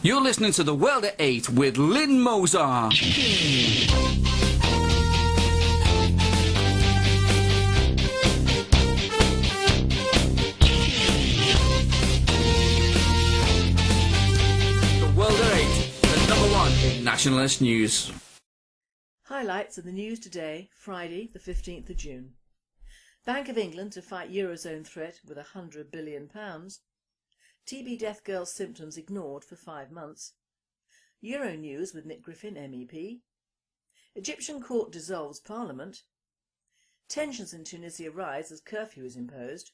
You're listening to The World at 8 with Lynn Mozart. The World at 8, the number one in nationalist news. Highlights of the news today, Friday the 15th of June. Bank of England to fight Eurozone threat with £100 billion. TB death girl's symptoms ignored for 5 months. Euro news with Nick Griffin MEP. Egyptian court dissolves parliament. Tensions in Tunisia rise as curfew is imposed.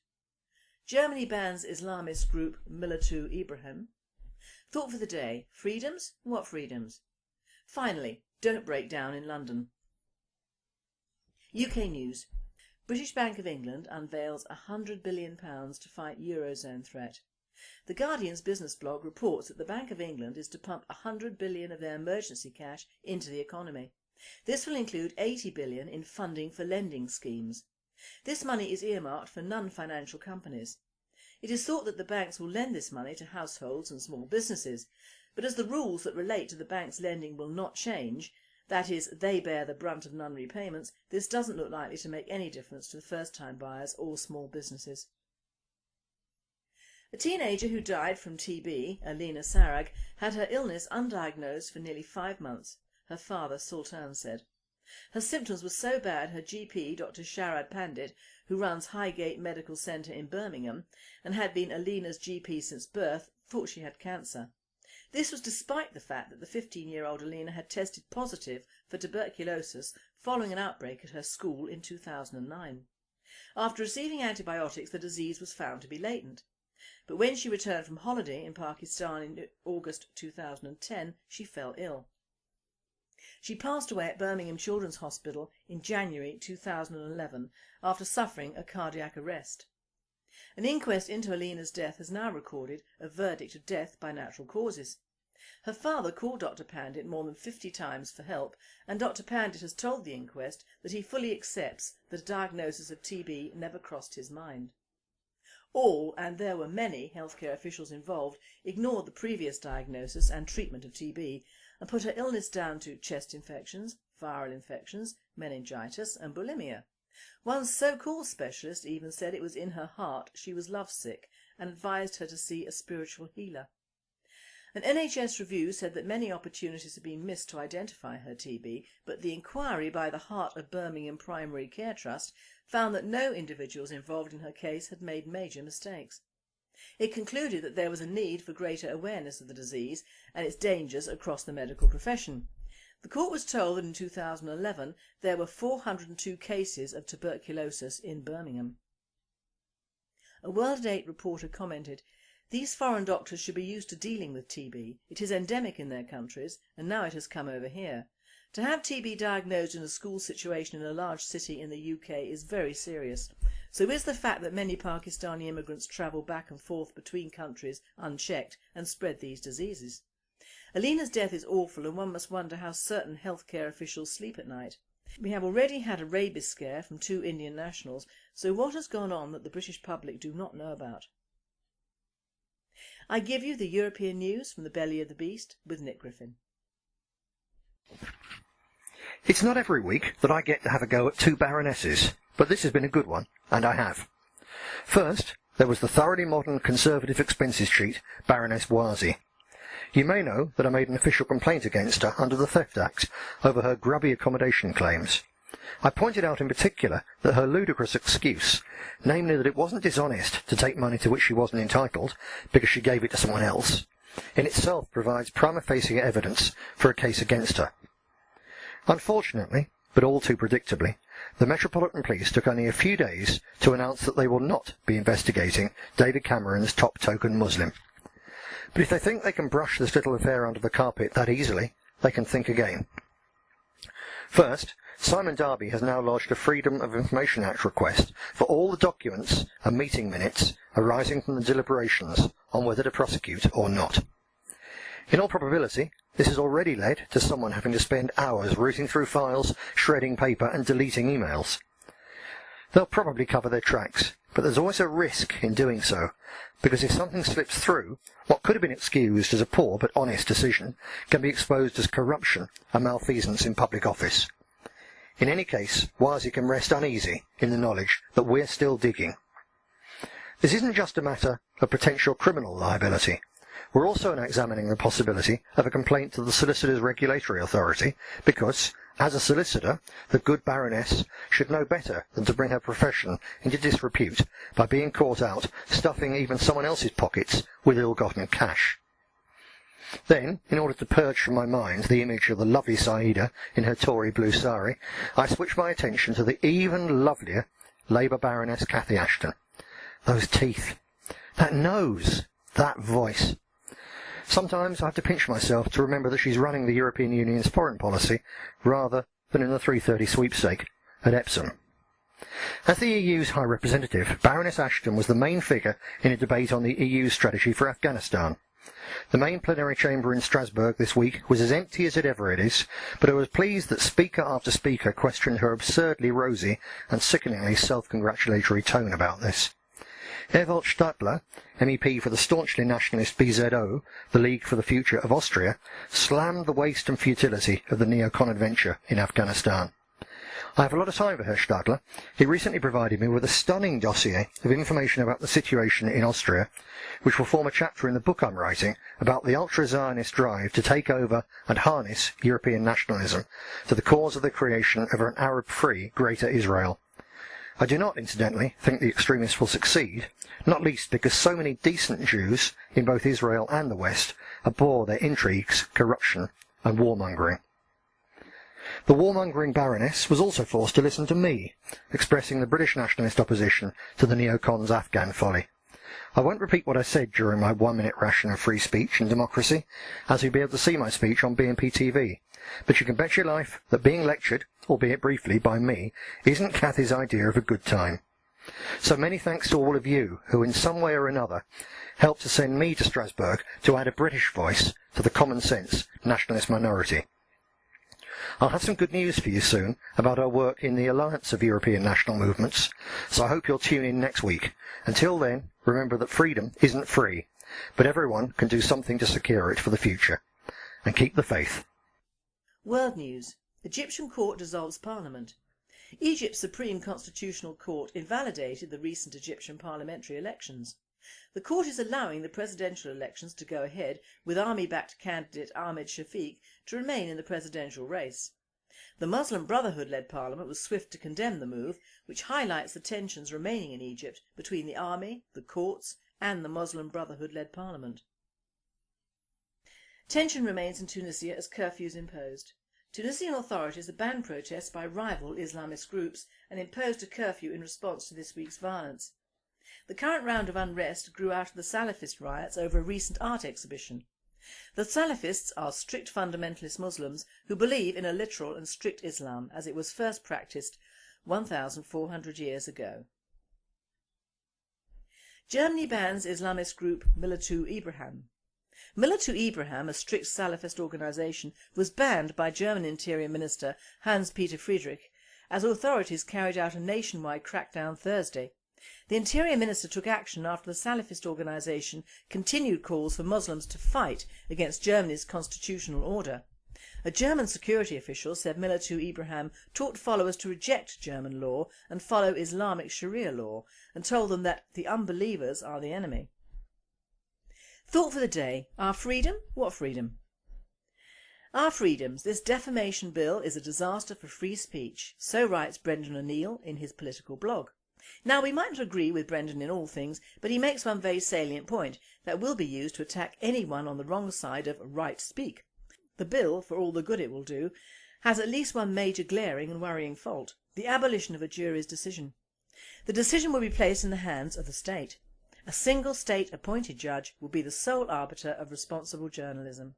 Germany bans Islamist group Millatu Ibrahim. Thought for the day, freedoms? What freedoms? Finally, don't break down in London. UK news. British Bank of England unveils £100 billion to fight Eurozone threat. The Guardian's business blog reports that the Bank of England is to pump £100 billion of their emergency cash into the economy. This will include £80 billion in funding for lending schemes. This money is earmarked for non-financial companies. It is thought that the banks will lend this money to households and small businesses, but as the rules that relate to the bank's lending will not change, that is, they bear the brunt of non-repayments, this doesn't look likely to make any difference to the first-time buyers or small businesses. A teenager who died from TB, Alina Sarag, had her illness undiagnosed for nearly 5 months, her father Sultan said. Her symptoms were so bad her GP, Dr Sharad Pandit, who runs Highgate Medical Centre in Birmingham and had been Alina's GP since birth, thought she had cancer. This was despite the fact that the 15-year-old Alina had tested positive for tuberculosis following an outbreak at her school in 2009. After receiving antibiotics, the disease was found to be latent. But when she returned from holiday in Pakistan in August 2010, she fell ill. She passed away at Birmingham Children's Hospital in January 2011 after suffering a cardiac arrest. An inquest into Alina's death has now recorded a verdict of death by natural causes. Her father called Dr Pandit more than 50 times for help, and Dr Pandit has told the inquest that he fully accepts that a diagnosis of TB never crossed his mind. All, and there were many, healthcare officials involved ignored the previous diagnosis and treatment of TB and put her illness down to chest infections, viral infections, meningitis and bulimia. One so-called specialist even said it was in her heart she was lovesick and advised her to see a spiritual healer. An NHS review said that many opportunities had been missed to identify her TB, but the inquiry by the Heart of Birmingham Primary Care Trust found that no individuals involved in her case had made major mistakes. It concluded that there was a need for greater awareness of the disease and its dangers across the medical profession. The court was told that in 2011 there were 402 cases of tuberculosis in Birmingham. A World at 8 reporter commented, "These foreign doctors should be used to dealing with TB. It is endemic in their countries and now it has come over here. To have TB diagnosed in a school situation in a large city in the UK is very serious. So is the fact that many Pakistani immigrants travel back and forth between countries unchecked and spread these diseases. Alina's death is awful and one must wonder how certain healthcare officials sleep at night. We have already had a rabies scare from 2 Indian nationals, so what has gone on that the British public do not know about?" I give you the European news from the belly of the beast with Nick Griffin. It's not every week that I get to have a go at 2 baronesses, but this has been a good one, and I have. First, there was the thoroughly modern Conservative expenses cheat, Baroness Wazi. You may know that I made an official complaint against her under the Theft Act over her grubby accommodation claims. I pointed out in particular that her ludicrous excuse, namely that it wasn't dishonest to take money to which she wasn't entitled because she gave it to someone else, in itself provides prima facie evidence for a case against her. Unfortunately, but all too predictably, the Metropolitan Police took only a few days to announce that they will not be investigating David Cameron's top token Muslim. But if they think they can brush this little affair under the carpet that easily, they can think again. First, Simon Darby has now lodged a Freedom of Information Act request for all the documents and meeting minutes arising from the deliberations on whether to prosecute or not. In all probability, this has already led to someone having to spend hours rooting through files, shredding paper and deleting emails. They'll probably cover their tracks, but there's always a risk in doing so, because if something slips through, what could have been excused as a poor but honest decision can be exposed as corruption and malfeasance in public office. In any case, Wasi can rest uneasy in the knowledge that we're still digging. This isn't just a matter of potential criminal liability. We're also now examining the possibility of a complaint to the Solicitors Regulatory Authority because, as a solicitor, the good Baroness should know better than to bring her profession into disrepute by being caught out stuffing even someone else's pockets with ill-gotten cash. Then, in order to purge from my mind the image of the lovely Saida in her Tory blue sari, I switch my attention to the even lovelier Labour Baroness Cathy Ashton. Those teeth, that nose, that voice. Sometimes I have to pinch myself to remember that she's running the European Union's foreign policy rather than in the 3:30 sweepstake at Epsom. As the EU's High Representative, Baroness Ashton was the main figure in a debate on the EU's strategy for Afghanistan. The main plenary chamber in Strasbourg this week was as empty as it ever is, but I was pleased that speaker after speaker questioned her absurdly rosy and sickeningly self-congratulatory tone about this. Ewald Stadler, MEP for the staunchly nationalist BZO, the League for the Future of Austria, slammed the waste and futility of the neocon adventure in Afghanistan. I have a lot of time for Herr Stadler. He recently provided me with a stunning dossier of information about the situation in Austria, which will form a chapter in the book I'm writing about the ultra-Zionist drive to take over and harness European nationalism to the cause of the creation of an Arab-free Greater Israel. I do not, incidentally, think the extremists will succeed, not least because so many decent Jews in both Israel and the West abhor their intrigues, corruption and warmongering. The warmongering Baroness was also forced to listen to me, expressing the British nationalist opposition to the neocons' Afghan folly. I won't repeat what I said during my 1-minute ration of free speech and democracy, as you'll be able to see my speech on BNP TV, but you can bet your life that being lectured, albeit briefly, by me, isn't Cathy's idea of a good time. So many thanks to all of you who, in some way or another, helped to send me to Strasbourg to add a British voice to the common-sense nationalist minority. I'll have some good news for you soon about our work in the Alliance of European National Movements, so I hope you'll tune in next week. Until then, remember that freedom isn't free, but everyone can do something to secure it for the future. And keep the faith. World News. Egyptian court dissolves parliament. Egypt's Supreme Constitutional Court invalidated the recent Egyptian parliamentary elections. The court is allowing the presidential elections to go ahead, with army-backed candidate Ahmed Shafiq to remain in the presidential race. The Muslim Brotherhood-led parliament was swift to condemn the move, which highlights the tensions remaining in Egypt between the army, the courts and the Muslim Brotherhood-led parliament. Tension remains in Tunisia as curfews imposed. Tunisian authorities have banned protests by rival Islamist groups and imposed a curfew in response to this week's violence. The current round of unrest grew out of the Salafist riots over a recent art exhibition. The Salafists are strict fundamentalist Muslims who believe in a literal and strict Islam as it was first practised 1,400 years ago. Germany bans Islamist group Millatu Ibrahim. Millatu Ibrahim, a strict Salafist organisation, was banned by German Interior Minister Hans-Peter Friedrich as authorities carried out a nationwide crackdown Thursday. The Interior Minister took action after the Salafist organisation continued calls for Muslims to fight against Germany's constitutional order. A German security official said Millatu Ibrahim taught followers to reject German law and follow Islamic Sharia law, and told them that the unbelievers are the enemy. Thought for the day. Our freedom? What freedom? Our freedoms. This defamation bill is a disaster for free speech, so writes Brendan O'Neill in his political blog. Now, we might not agree with Brendan in all things, but he makes one very salient point that will be used to attack anyone on the wrong side of right speak. The bill, for all the good it will do, has at least one major glaring and worrying fault: the abolition of a jury's decision. The decision will be placed in the hands of the state. A single state-appointed judge will be the sole arbiter of responsible journalism.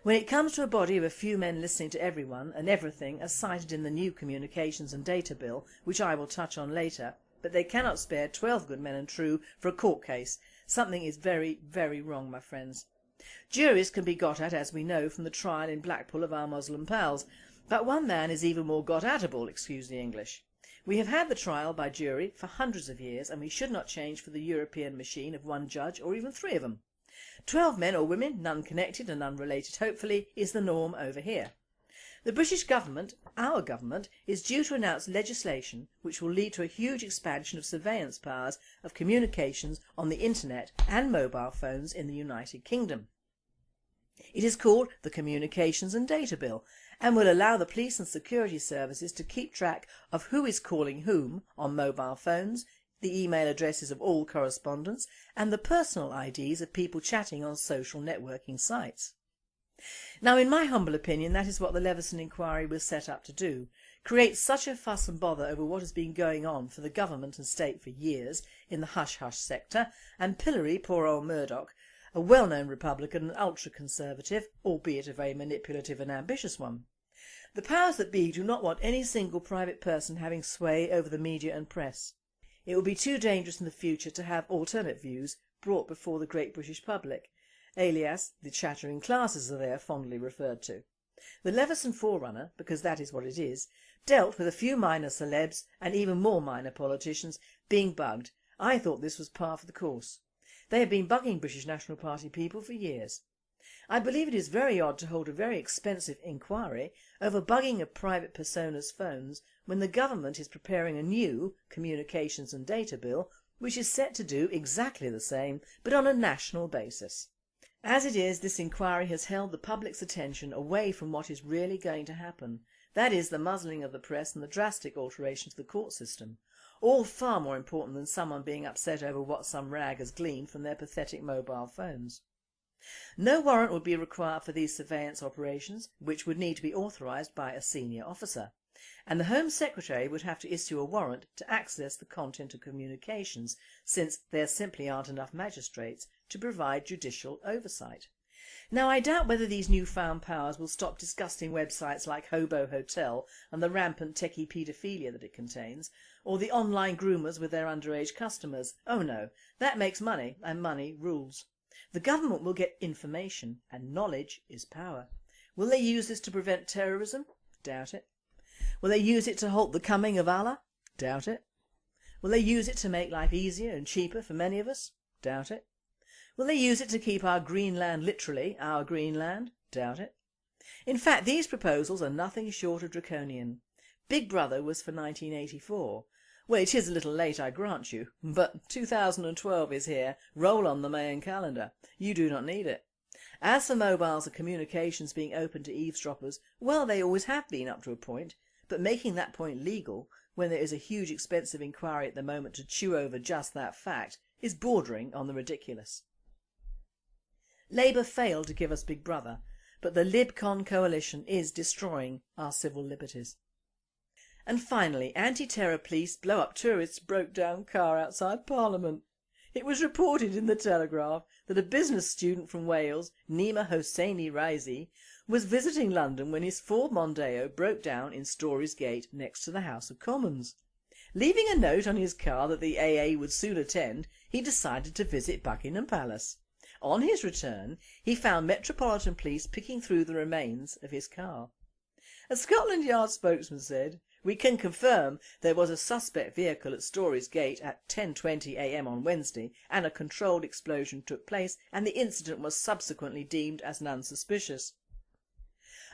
When it comes to a body of a few men listening to everyone and everything as cited in the new Communications and Data Bill, which I will touch on later, but they cannot spare 12 good men and true for a court case, something is very, very wrong, my friends. Juries can be got at, as we know from the trial in Blackpool of our Muslim pals, but one man is even more got-atable, excuse the English. We have had the trial by jury for hundreds of years and we should not change for the European machine of one judge or even 3 of them. 12 men or women, none connected and unrelated hopefully, is the norm over here. The British government, our government, is due to announce legislation which will lead to a huge expansion of surveillance powers of communications on the internet and mobile phones in the United Kingdom. It is called the Communications and Data Bill and will allow the police and security services to keep track of who is calling whom on mobile phones, the email addresses of all correspondents and the personal IDs of people chatting on social networking sites. Now in my humble opinion that is what the Leveson inquiry was set up to do, create such a fuss and bother over what has been going on for the government and state for years in the hush-hush sector and pillory poor old Murdoch, a well-known Republican and ultra-conservative, albeit a very manipulative and ambitious one. The powers that be do not want any single private person having sway over the media and press. It will be too dangerous in the future to have alternate views brought before the great British public, alias the chattering classes as they are fondly referred to. The Leveson forerunner, because that is what it is, dealt with a few minor celebs and even more minor politicians being bugged. I thought this was par for the course. They have been bugging British National Party people for years. I believe it is very odd to hold a very expensive inquiry over bugging of private personas' phones when the government is preparing a new Communications and Data Bill which is set to do exactly the same but on a national basis. As it is, this inquiry has held the public's attention away from what is really going to happen, that is the muzzling of the press and the drastic alteration to the court system, all far more important than someone being upset over what some rag has gleaned from their pathetic mobile phones. No warrant would be required for these surveillance operations, which would need to be authorised by a senior officer, and the Home Secretary would have to issue a warrant to access the content of communications, since there simply aren't enough magistrates to provide judicial oversight. Now I doubt whether these newfound powers will stop disgusting websites like Hobo Hotel and the rampant techie paedophilia that it contains, or the online groomers with their underage customers. Oh no, that makes money and money rules. The government will get information and knowledge is power. Will they use this to prevent terrorism? Doubt it. Will they use it to halt the coming of Allah? Doubt it. Will they use it to make life easier and cheaper for many of us? Doubt it. Will they use it to keep our green land literally our green land? Doubt it. In fact, these proposals are nothing short of draconian. Big Brother was for 1984. Well, it is a little late, I grant you, but 2012 is here. Roll on the Mayan calendar. You do not need it. As for mobiles and communications being open to eavesdroppers, well, they always have been up to a point, but making that point legal when there is a huge expensive inquiry at the moment to chew over just that fact is bordering on the ridiculous. Labour failed to give us Big Brother, but the LibCon coalition is destroying our civil liberties. And finally, anti-terror police blow up tourists' broke down car outside Parliament. It was reported in the Telegraph that a business student from Wales, Nima Hosseini Raisi, was visiting London when his Ford Mondeo broke down in Storey's Gate next to the House of Commons. Leaving a note on his car that the AA would soon attend, he decided to visit Buckingham Palace. On his return, he found Metropolitan Police picking through the remains of his car. A Scotland Yard spokesman said, "We can confirm there was a suspect vehicle at Storey's Gate at 10:20 AM on Wednesday and a controlled explosion took place and the incident was subsequently deemed as non-suspicious."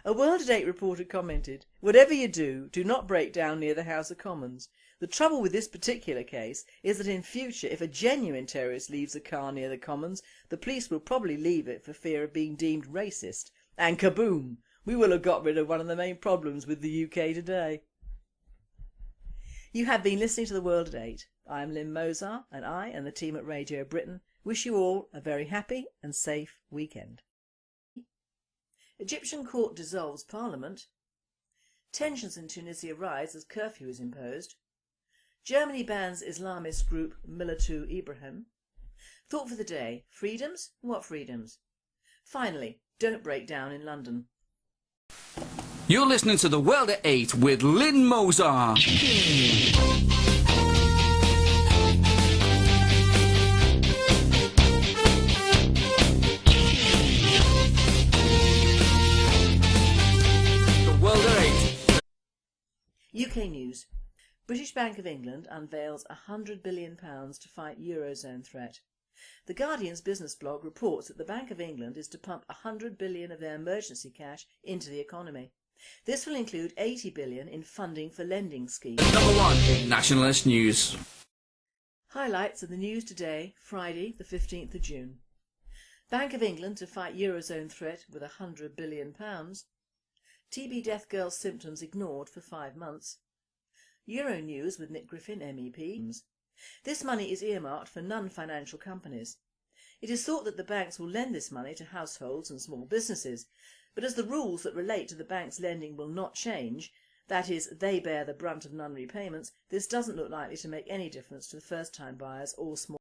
A World at 8 reporter commented, "Whatever you do, do not break down near the House of Commons. The trouble with this particular case is that in future if a genuine terrorist leaves a car near the Commons, the police will probably leave it for fear of being deemed racist. And kaboom! We will have got rid of one of the main problems with the UK today." You have been listening to The World at 8. I am Lynn Mozart and I and the team at Radio Britain wish you all a very happy and safe weekend. Egyptian court dissolves parliament. Tensions in Tunisia rise as curfew is imposed. Germany bans Islamist group Millatu Ibrahim. Thought for the day, freedoms? What freedoms? Finally, don't break down in London. You're listening to The World at 8 with Lynn Mozart. The World at 8. UK News. British Bank of England unveils £100 billion to fight Eurozone threat. The Guardian's business blog reports that the Bank of England is to pump £100 billion of their emergency cash into the economy. This will include £80 billion in funding for lending schemes. Number 1 Nationalist News. Highlights of the news today, Friday the 15th of June. Bank of England to fight Eurozone threat with £100 billion. TB death girl's symptoms ignored for 5 months. Euro News with Nick Griffin MEP. This money is earmarked for non-financial companies. It is thought that the banks will lend this money to households and small businesses, but as the rules that relate to the bank's lending will not change, that is, they bear the brunt of non-repayments, this doesn't look likely to make any difference to the first-time buyers or small